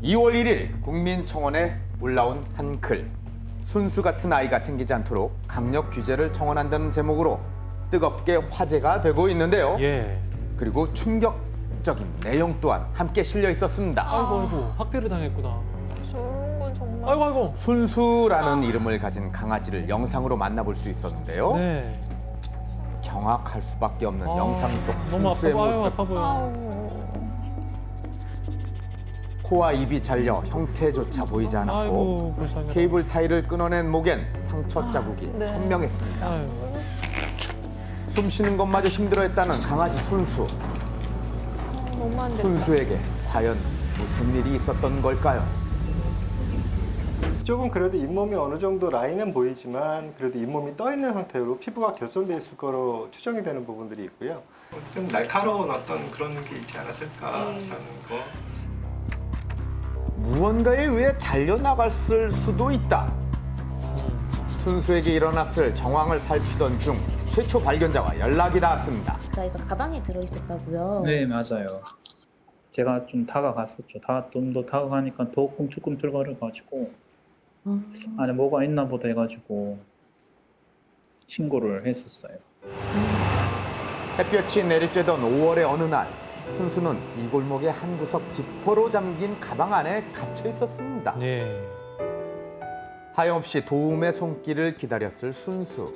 2월 1일 국민청원에 올라온 한 글. 순수 같은 아이가 생기지 않도록 강력 규제를 청원한다는 제목으로 뜨겁게 화제가 되고 있는데요. 예. 그리고 충격적인 내용 또한 함께 실려 있었습니다. 아이고, 학대를 당했구나. 저런 건 정말. 아이고. 순수라는 이름을 가진 강아지를 영상으로 만나볼 수 있었는데요. 네. 경악할 수밖에 없는 아, 영상 속 너무 아파 순수의 보여. 모습. 아파 보여. 아우. 코와 입이 잘려 형태조차 보이지 않았고 아이고, 불쌍해. 케이블 타이를 끊어낸 목엔 상처 자국이 네. 선명했습니다. 아이고. 숨 쉬는 것마저 힘들어했다는 강아지 순수. 너무 안 된다. 순수에게 과연 무슨 일이 있었던 걸까요? 이쪽은 그래도 잇몸이 어느 정도 라인은 보이지만 그래도 잇몸이 떠 있는 상태로 피부가 결손돼 있을 거로 추정이 되는 부분들이 있고요. 좀 날카로운 어떤 그런 게 있지 않았을까라는 거. 무언가에 의해 잘려나갔을 수도 있다. 순수에게 일어났을 정황을 살피던 중 최초 발견자와 연락이 닿았습니다. 그 아이가 가방에 들어있었다고요? 네, 맞아요. 제가 좀 다가갔었죠. 좀 더 다가가니까 더 꿈틀꿈틀거려가지고 안에 뭐가 있나 보다 해가지고 신고를 했었어요. 햇볕이 내리쬐던 5월의 어느 날 순수는 이 골목의 한 구석 지퍼로 잠긴 가방 안에 갇혀 있었습니다. 네. 하염없이 도움의 손길을 기다렸을 순수.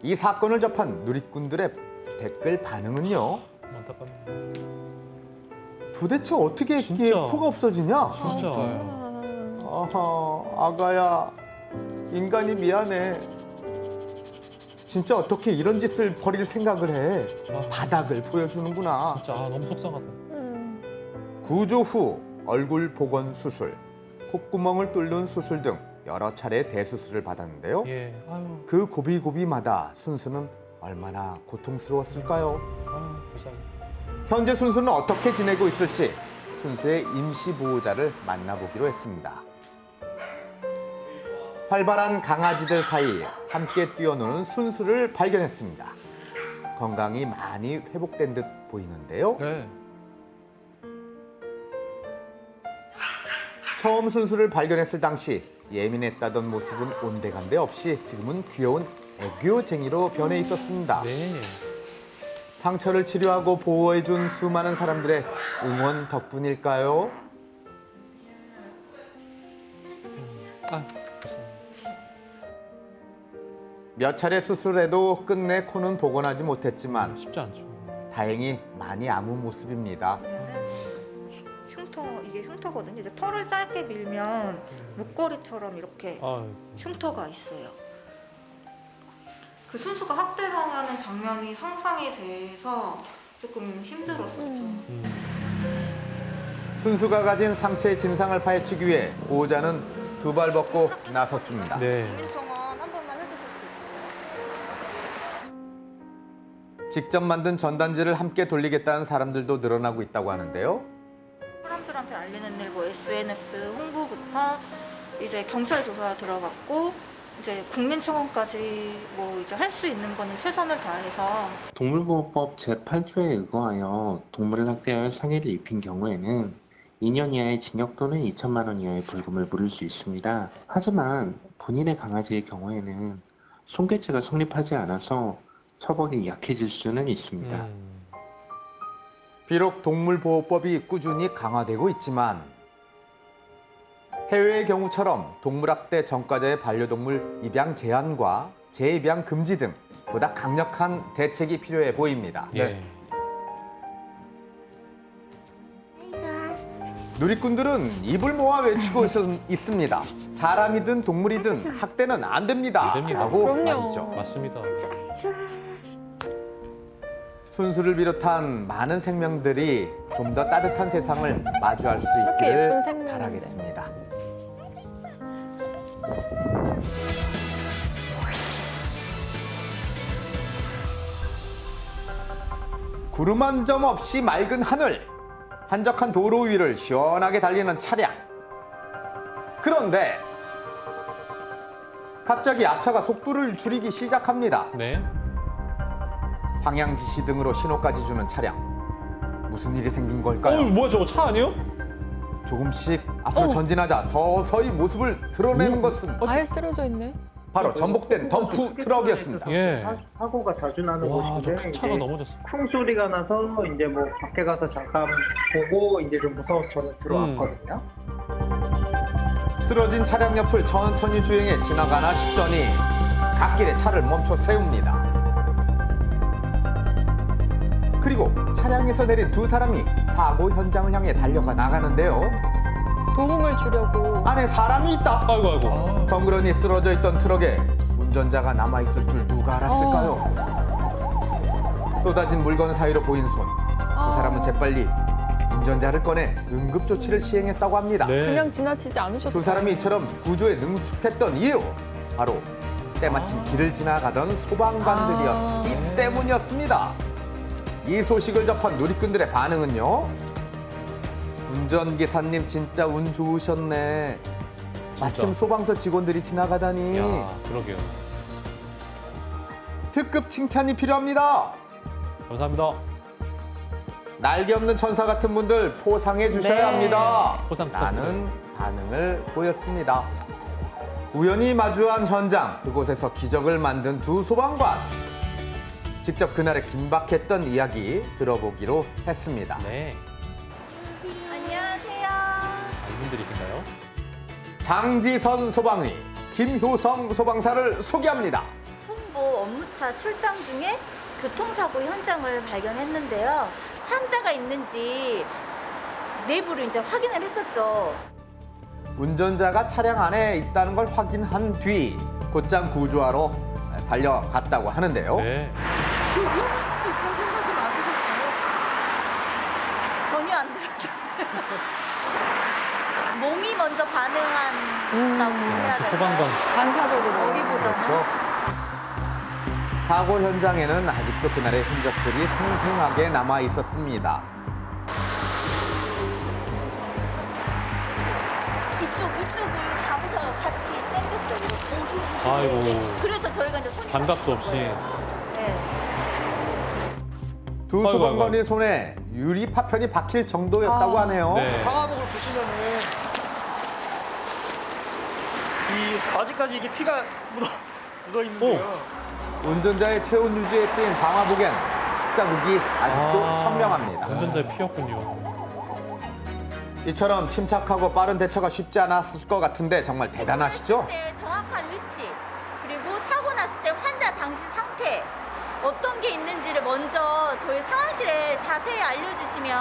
이 사건을 접한 누리꾼들의 댓글 반응은요. 안타깝네. 도대체 어떻게 진짜. 귀에 코가 없어지냐? 진짜. 아하, 아가야, 인간이 미안해. 진짜 어떻게 이런 짓을 벌일 생각을 해? 바닥을 보여주는구나. 진짜 너무 속상하다. 구조 후 얼굴 복원 수술, 콧구멍을 뚫는 수술 등 여러 차례 대수술을 받았는데요. 예. 아유. 그 고비고비마다 순수는 얼마나 고통스러웠을까요? 아유, 불쌍해. 현재 순수는 어떻게 지내고 있을지 순수의 임시 보호자를 만나보기로 했습니다. 활발한 강아지들 사이 함께 뛰어노는 순수를 발견했습니다. 건강이 많이 회복된 듯 보이는데요. 네. 처음 순수를 발견했을 당시 예민했다던 모습은 온데간데 없이 지금은 귀여운 애교쟁이로 변해 있었습니다. 네. 상처를 치료하고 보호해준 수많은 사람들의 응원 덕분일까요? 아, 불쌍해. 몇 차례 수술해도 끝내 코는 복원하지 못했지만 쉽지 않죠. 다행히 많이 아무 모습입니다. 이게 흉터거든요. 이제 털을 짧게 밀면 목걸이처럼 이렇게 아유. 흉터가 있어요. 그 순수가 학대당하는 장면이 상상이 돼서 조금 힘들었었죠. 순수가 가진 상처의 진상을 파헤치기 위해 보호자는 두 발 벗고 나섰습니다. 네. 국민청원 한 번만 해주실 수 있어요? 직접 만든 전단지를 함께 돌리겠다는 사람들도 늘어나고 있다고 하는데요. 사람들한테 알리는 일, 뭐 SNS 홍보부터 이제 경찰 조사 들어갔고 이제 국민청원까지 뭐 이제 할 수 있는 거는 최선을 다해서. 동물보호법 제8조에 의거하여 동물을 학대하여 상해를 입힌 경우에는 2년 이하의 징역 또는 2천만 원 이하의 벌금을 물을 수 있습니다. 하지만 본인의 강아지의 경우에는 손괴죄가 성립하지 않아서 처벌이 약해질 수는 있습니다. 비록 동물보호법이 꾸준히 강화되고 있지만 해외의 경우처럼 동물학대 전과자의 반려동물 입양 제한과 재입양 금지 등 보다 강력한 대책이 필요해 보입니다. 예. 누리꾼들은 입을 모아 외치고 있습니다. 사람이든 동물이든 학대는 안 됩니다. 안 됩니다. 라고 그럼요. 말이죠. 맞습니다. 순수를 비롯한 많은 생명들이 좀 더 따뜻한 세상을 마주할 수 그렇게 있기를 예쁜 생명인데. 바라겠습니다. 구름 한 점 없이 맑은 하늘, 한적한 도로 위를 시원하게 달리는 차량. 그런데 갑자기 앞차가 속도를 줄이기 시작합니다. 네. 방향 지시 등으로 신호까지 주는 차량. 무슨 일이 생긴 걸까요? 뭐야 저거 차 아니에요? 조금씩 앞으로 전진하자 서서히 모습을 드러내는 것은 아예 쓰러져 있네. 바로 전복된 덤프 트럭이었습니다. 예. 사고가 자주 나는 와, 저 곳인데 큰 차가 넘어졌어. 쿵 소리가 나서 이제 뭐 밖에 가서 잠깐 보고 이제 좀 무서워서 저는 들어왔거든요. 쓰러진 차량 옆을 천천히 주행해 지나가나 싶더니 갓길에 차를 멈춰 세웁니다. 그리고 차량에서 내린 두 사람이 사고 현장을 향해 달려가 나가는데요. 도움을 주려고. 안에 사람이 있다. 아이고 아이고. 덩그러니 쓰러져 있던 트럭에 운전자가 남아있을 줄 누가 알았을까요? 쏟아진 물건 사이로 보인 손. 두 사람은 재빨리 운전자를 꺼내 응급조치를 시행했다고 합니다. 네. 그냥 지나치지 않으셨어요. 두 사람이 이처럼 구조에 능숙했던 이유 바로 때마침 길을 지나가던 소방관들이었기 때문이었습니다. 이 소식을 접한 누리꾼들의 반응은요? 운전기사님 진짜 운 좋으셨네. 마침 소방서 직원들이 지나가다니. 야, 그러게요. 특급 칭찬이 필요합니다. 감사합니다. 날개 없는 천사 같은 분들 포상해 주셔야 네. 합니다. 포상 라는 반응을 보였습니다. 우연히 마주한 현장, 그곳에서 기적을 만든 두 소방관. 직접 그날의 긴박했던 이야기 들어보기로 했습니다. 네. 안녕하세요. 이분들이신가요? 장지선 소방위, 김효성 소방사를 소개합니다. 홍보 업무차 출장 중에 교통사고 현장을 발견했는데요. 환자가 있는지 내부를 이제 확인을 했었죠. 운전자가 차량 안에 있다는 걸 확인한 뒤 곧장 구조하러 달려갔다고 하는데요. 네. 전혀 안 들었는데. 몸이 먼저 반응한다고 해야 그 될까요? 소방관. 반사적으로. 머리보다는. 그렇죠. 사고 현장에는 아직도 그날의 흔적들이 생생하게 남아 있었습니다. 이쪽을 잡으서 같이 당겼어요. 이렇게. 아이고. 그래서 저희가 이제 손이 감각도 없이. 네. 두 아이고, 소방관의 아이고. 손에 유리 파편이 박힐 정도였다고 하네요. 네. 방화복을 보시면은 이 바지까지 이게 피가 묻어 있는데요. 운전자의 체온 유지에 쓰인 방화복엔 자국이 아직도 선명합니다. 운전자의 피였군요. 이처럼 침착하고 빠른 대처가 쉽지 않았을 것 같은데 정말 대단하시죠? 때 정확한 위치 그리고 사고 났을 때 환자 당시 상태 어떤 게 있는지를 먼저 저희 상황실에 자세히 알려주시면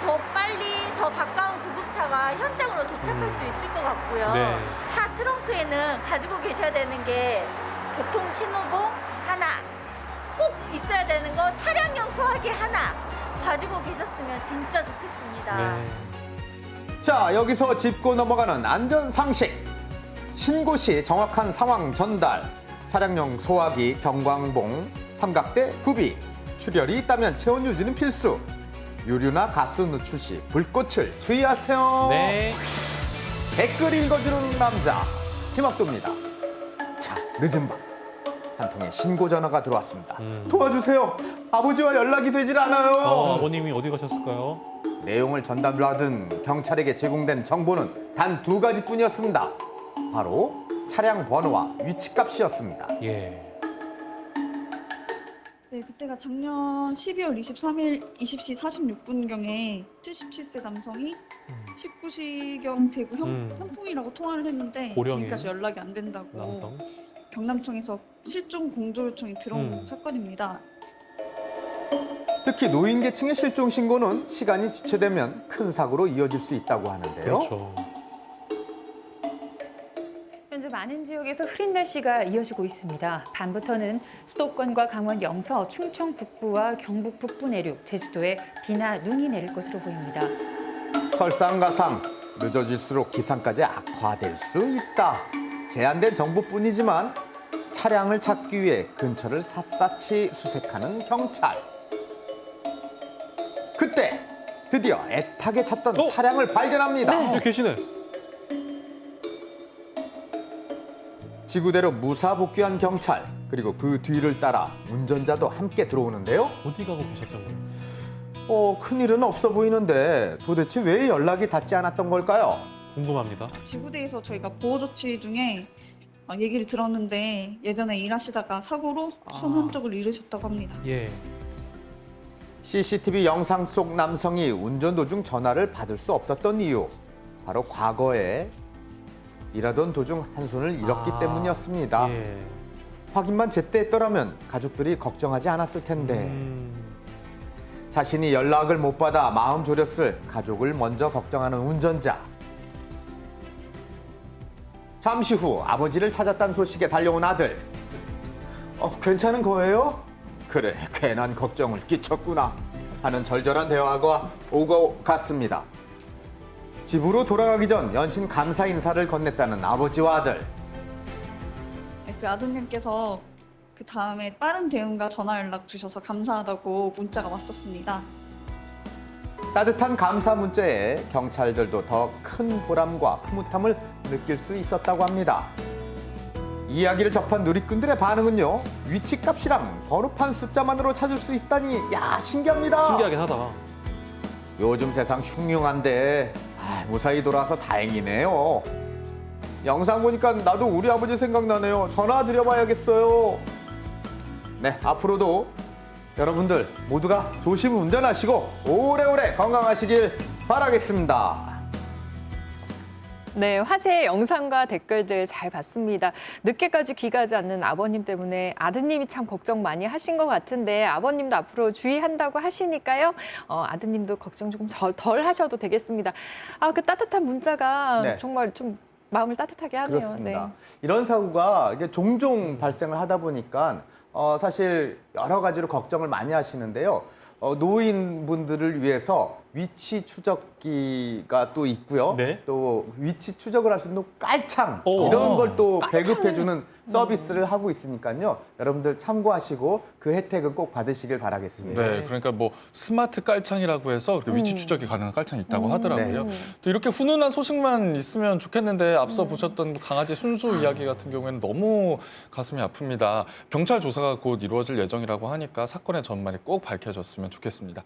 더 빨리 더 가까운 구급차가 현장으로 도착할 수 있을 것 같고요. 네. 차 트렁크에는 가지고 계셔야 되는 게 교통 신호봉 하나, 꼭 있어야 되는 거 차량용 소화기 하나 가지고 계셨으면 진짜 좋겠습니다. 네. 자, 여기서 짚고 넘어가는 안전 상식. 신고 시 정확한 상황 전달, 차량용 소화기, 경광봉, 삼각대, 구비, 출혈이 있다면 체온 유지는 필수. 유류나 가스 누출 시 불꽃을 주의하세요. 네. 댓글 읽어주는 남자 김학도입니다. 자, 늦은 밤 한 통의 신고 전화가 들어왔습니다. 도와주세요. 아버지와 연락이 되질 않아요. 아버님이 어디 가셨을까요? 내용을 전달받은 경찰에게 제공된 정보는 단 두 가지뿐이었습니다. 바로 차량 번호와 위치값이었습니다. 예. 네, 그때가 작년 12월 23일 20시 46분경에 77세 남성이 19시경 대구 현풍이라고 통화를 했는데 고령이에요? 지금까지 연락이 안 된다고 남성. 경남청에서 실종 공조 요청이 들어온 사건입니다. 특히 노인 계층의 실종 신고는 시간이 지체되면 큰 사고로 이어질 수 있다고 하는데요. 그렇죠. 현재 많은 지역에서 흐린 날씨가 이어지고 있습니다. 밤부터는 수도권과 강원 영서, 충청 북부와 경북 북부 내륙, 제주도에 비나 눈이 내릴 것으로 보입니다. 설상가상, 늦어질수록 기상까지 악화될 수 있다. 제한된 정보뿐이지만 차량을 찾기 위해 근처를 샅샅이 수색하는 경찰. 그때 드디어 애타게 찾던 차량을 발견합니다. 여기 계시네. 지구대로 무사 복귀한 경찰, 그리고 그 뒤를 따라 운전자도 함께 들어오는데요. 어디 가고 계셨던 거예요? 큰일은 없어 보이는데 도대체 왜 연락이 닿지 않았던 걸까요? 궁금합니다. 지구대에서 저희가 보호 조치 중에 얘기를 들었는데 예전에 일하시다가 사고로 손 한쪽을 잃으셨다고 합니다. 예. CCTV 영상 속 남성이 운전 도중 전화를 받을 수 없었던 이유, 바로 과거에 일하던 도중 한 손을 잃었기 때문이었습니다. 예. 확인만 제때 했더라면 가족들이 걱정하지 않았을 텐데 자신이 연락을 못 받아 마음 졸였을 가족을 먼저 걱정하는 운전자. 잠시 후 아버지를 찾았다는 소식에 달려온 아들. 괜찮은 거예요? 그래, 괜한 걱정을 끼쳤구나 하는 절절한 대화가 오고 갔습니다. 집으로 돌아가기 전 연신 감사 인사를 건넸다는 아버지와 아들. 그 아드님께서 그 다음에 빠른 대응과 전화 연락 주셔서 감사하다고 문자가 왔었습니다. 따뜻한 감사 문자에 경찰들도 더 큰 보람과 흐뭇함을 느낄 수 있었다고 합니다. 이야기를 접한 누리꾼들의 반응은요. 위치값이랑 번호판 숫자만으로 찾을 수 있다니 야 신기합니다. 신기하긴 하다. 요즘 세상 흉흉한데 무사히 돌아와서 다행이네요. 영상 보니까 나도 우리 아버지 생각나네요. 전화 드려봐야겠어요. 네, 앞으로도 여러분들 모두가 조심 운전하시고 오래오래 건강하시길 바라겠습니다. 네, 화제의 영상과 댓글들 잘 봤습니다. 늦게까지 귀가하지 않는 아버님 때문에 아드님이 참 걱정 많이 하신 것 같은데 아버님도 앞으로 주의한다고 하시니까요. 아드님도 걱정 조금 덜 하셔도 되겠습니다. 그 따뜻한 문자가 네. 정말 좀 마음을 따뜻하게 하네요. 그렇습니다. 이런 사고가 이게 종종 발생을 하다 보니까 사실 여러 가지로 걱정을 많이 하시는데요. 노인분들을 위해서 위치 추적기가 또 있고요. 네. 또 위치 추적을 할 수 있는 깔창 오. 이런 걸 또 깔창을. 배급해주는 서비스를 하고 있으니까요. 여러분들 참고하시고 그 혜택은 꼭 받으시길 바라겠습니다. 네, 그러니까 뭐 스마트 깔창이라고 해서 위치 추적이 가능한 깔창이 있다고 하더라고요. 또 이렇게 훈훈한 소식만 있으면 좋겠는데 앞서 보셨던 강아지 순수 이야기 같은 경우에는 너무 가슴이 아픕니다. 경찰 조사가 곧 이루어질 예정이라고 하니까 사건의 전말이 꼭 밝혀졌으면 좋겠습니다.